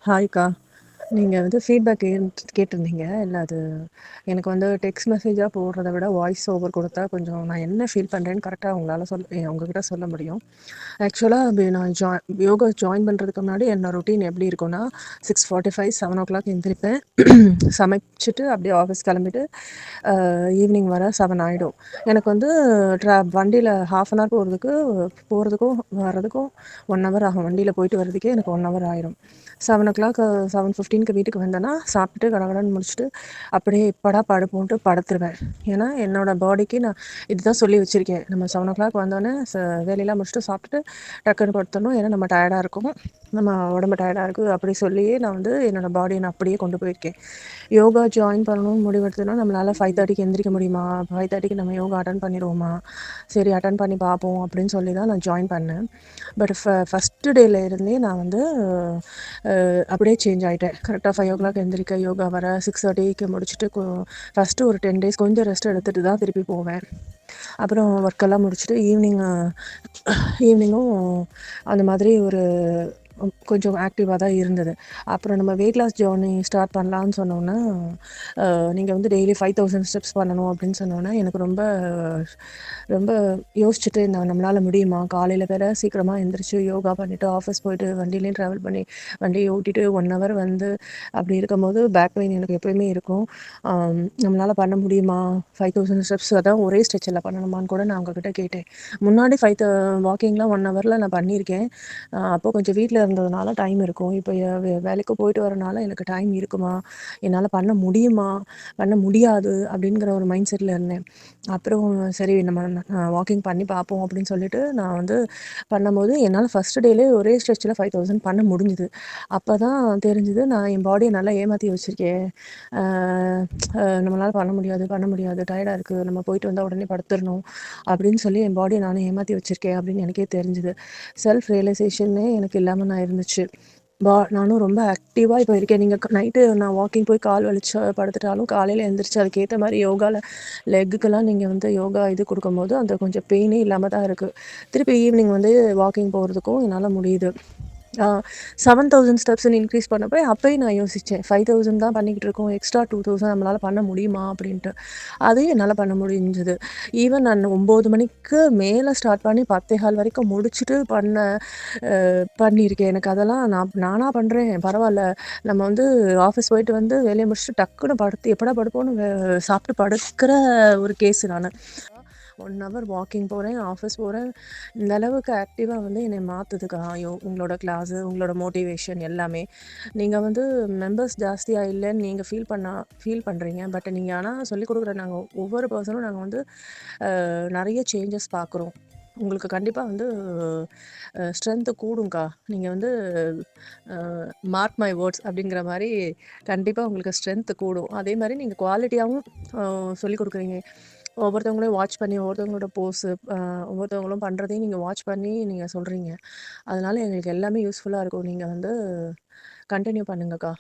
ஹாய்க்கா. நீங்க வந்து ஃபீட்பேக் கேட்டிருந்தீங்க. இல்ல அது எனக்கு வந்து டெக்ஸ்ட் மெசேஜா போடுறத விட வாய்ஸ் ஓவர் குடுத்தா கொஞ்சம் நான் என்ன ஃபீல் பண்றேன்னு கரெக்ட்டா உங்களால உங்ககிட்ட சொல்ல முடியும். ஆக்சுவலா நான் யோகா ஜாயின் பண்றதுக்கு முன்னாடி என்னோட ரொட்டீன் எப்படி இருக்கும்னா, 6:45 7:00 எந்திரிப்பேன். சமைச்சுட்டு அப்படியே ஆஃபீஸ் கிளம்பிட்டு ஈவினிங் வர 7 ஆயிடும். எனக்கு வந்து வண்டியில 1/2 அன் ஹவர் போறதுக்கும் வர்றதுக்கும் 1 ஹவர் ஆகும். வண்டியில போயிட்டு வர்றதுக்கே எனக்கு 1 ஹவர் ஆயிரும். 7:00 7:15க்கு வீட்டுக்கு வந்தேன்னா, சாப்பிட்டுட்டு கடகடன்னு முடிச்சுட்டு, அப்படியே எப்படா படுப்போன்ட்டு படுத்துருவேன். ஏன்னா, என்னோட பாடிக்கு நான் இதுதான் சொல்லி வச்சிருக்கேன். நம்ம 7:00 வந்தோனே வேலையெல்லாம் முடிச்சுட்டு சாப்பிட்டுட்டு டக்குன்னு படுத்துடணும். ஏன்னா நம்ம டயர்டா இருக்கும். நம்ம உடம்பு டயர்டா இருக்கு. அப்படி சொல்லியே நான் வந்து என்னோட பாடிய நான் அப்படியே கொண்டு போயிருக்கேன். யோகா ஜாயின் பண்ணணும்னு முடிவெடுத்ததுன்னா, நம்மளால 5:30க்கு எந்திரிக்க முடியுமா? 5:30க்கு நம்ம யோகா அட்டெண்ட் பண்ணிருவோமா? சரி அட்டெண்ட் பண்ணி பார்ப்போம் அப்படின்னு சொல்லி தான் நான் ஜாயின் பண்ணேன். பட் ஃபர்ஸ்ட்டு டேல இருந்தே நான் வந்து அப்படியே சேஞ்ச் ஆயிட்டேன். கரெக்ட்டா 5:00 எந்திரிக்க, யோகா வர, 6:30க்கு முடிச்சுட்டு ஃபர்ஸ்ட்டு ஒரு 10 டேஸ் கொஞ்சம் ரெஸ்ட் எடுத்துட்டு தான் திருப்பி போவேன். அப்புறம் ஒர்க்கெல்லாம் முடிச்சுட்டு ஈவினிங்கும் அந்த மாதிரி ஒரு கொஞ்சம் ஆக்டிவா தான் இருந்தது. அப்புறம் நம்ம வெயிட் லாஸ் ஜர்னி ஸ்டார்ட் பண்ணலான்னு சொன்னோன்னே, நீங்க வந்து டெய்லி 5000 ஸ்டெப்ஸ் பண்ணணும் அப்படின்னு சொன்னோன்னே, எனக்கு ரொம்ப ரொம்ப யோசிச்சுட்டு நம்மளால முடியுமா? காலையில வேற சீக்கிரமா எந்திரிச்சு யோகா பண்ணிட்டு, ஆஃபீஸ் போயிட்டு வண்டியிலயும் ட்ராவல் பண்ணி, வண்டிய ஓட்டிட்டு 1 ஹவர் வந்து அப்படி இருக்கும்போது பேக் பெயின் எனக்கு எப்பயுமே இருக்கும். நம்மளால பண்ண முடியுமா? 5000 ஸ்டெப்ஸ் அதான் ஒரே ஸ்ட்ரெச்சில பண்ணணுமான்னு கூட நான் அவங்ககிட்ட கேட்டேன். முன்னாடி வாக்கிங்லாம் 1 ஹவர்ல நான் பண்ணியிருக்கேன். அப்போ கொஞ்சம் வீட்ல இருந்ததுனால டைம் இருக்கும். இப்போ வேலைக்கு போயிட்டு வரனால எனக்கு டைம் இருக்குமா? என்னால பண்ண முடியுமா? பண்ண முடியாது அப்படிங்கிற ஒரு மைண்ட் செட்ல இருந்தேன். அப்புறம் சரி நம்ம வாக்கிங் பண்ணி பார்ப்போம் அப்படின்னு சொல்லிட்டு நான் வந்து பண்ணும்போது என்னால ஃபர்ஸ்ட் டேலயே ஒரே ஸ்ட்ரெச்சில 5000 பண்ண முடிஞ்சுது. அப்பதான் தெரிஞ்சது நான் என் பாடிய நல்லா ஏமாத்தி வச்சிருக்கேன். அ நம்மளால பண்ண முடியாது. டயர்டா இருக்கு. நம்ம போயிட்டு வந்தா உடனே படுத்துறணும். அப்படின்னு சொல்லி என் பாடிய நானே ஏமாத்தி வச்சிருக்கேன் அப்படின்னு எனக்கே தெரிஞ்சுது. செல்ஃப் ரியலைசேஷனே எனக்கு இல்லாம நான் இருந்துச்சு. நானும் ரொம்ப ஆக்டிவா இப்போ இருக்கேன். நீங்க நைட்டு நான் வாக்கிங் போய் கால் வலிச்சு படுத்துட்டாலும் காலையில எந்திரிச்சு அதுக்கேத்த மாரி லெக்குக்கெல்லாம் நீங்க வந்து யோகா இது குடுக்கும்போது அந்த கொஞ்சம் பெயினே இல்லாம தான் இருக்கு. திருப்பி ஈவினிங் வந்து வாக்கிங் போறதுக்கும் என்னால முடியுது. ஆ 7000 ஸ்டெப்ஸ்ன்னு இன்க்ரீஸ் பண்ணப்ப அப்பயும் நான் யோசிச்சேன். 5000 தான் பண்ணிக்கிட்டு இருக்கோம். எக்ஸ்ட்ரா 2000 நம்மளால பண்ண முடியுமா? அப்படின்ட்டு. அதையும் என்னால பண்ண முடிஞ்சது. ஈவன் நான் 9 மணிக்கு மேல ஸ்டார்ட் பண்ணி 10:15 வரைக்கும் முடிச்சுட்டு பண்ணியிருக்கேன். எனக்கு அதெல்லாம் நானா பண்றேன். பரவால்ல. நம்ம வந்து ஆஃபீஸ் போயிட்டு வந்து வேலைய முடிச்சுட்டு டக்குனு படுத்து எப்படா படுப்போம்னு சாப்பிட்டு படுக்கிற ஒரு கேஸ் நானு. 1 ஹவர் வாக்கிங் போறேன், ஆஃபீஸ் போறேன். இந்த அளவுக்கு ஆக்டிவா வந்து என்னைய மாத்துதுக்கா. உங்களோட கிளாஸு, உங்களோட மோட்டிவேஷன் எல்லாமே. நீங்க வந்து மெம்பர்ஸ் ஜாஸ்தியா இல்லன்னு நீங்க ஃபீல் பண்றீங்க. பட் நீங்க ஆனா சொல்லிக் குடுக்குற ஒவ்வொரு பெர்சனும் நாங்க வந்து நெறைய சேஞ்சஸ் பார்க்குறோம். உங்களுக்கு கண்டிப்பா வந்து ஸ்ட்ரென்த் கூடும்க்கா. நீங்க வந்து அ மார்க் மை வேர்ட்ஸ் அப்படிங்கிற மாரி கண்டிப்பா உங்களுக்கு ஸ்ட்ரென்த் கூடும். அதே மாரி நீங்க குவாலிட்டியாவும் சொல்லிக் குடுக்குறீங்க. ஒவ்வொருத்தவங்களையும் வாட்ச் பண்ணி, ஒவ்வொருத்தவங்களோட போஸு ஒவ்வொருத்தவங்களும் பண்றதையும் நீங்க வாட்ச் பண்ணி நீங்க சொல்றீங்க. அதனால எங்களுக்கு எல்லாமே யூஸ்ஃபுல்லா இருக்கும். நீங்க வந்து கன்டின்யூ பண்ணுங்கக்கா.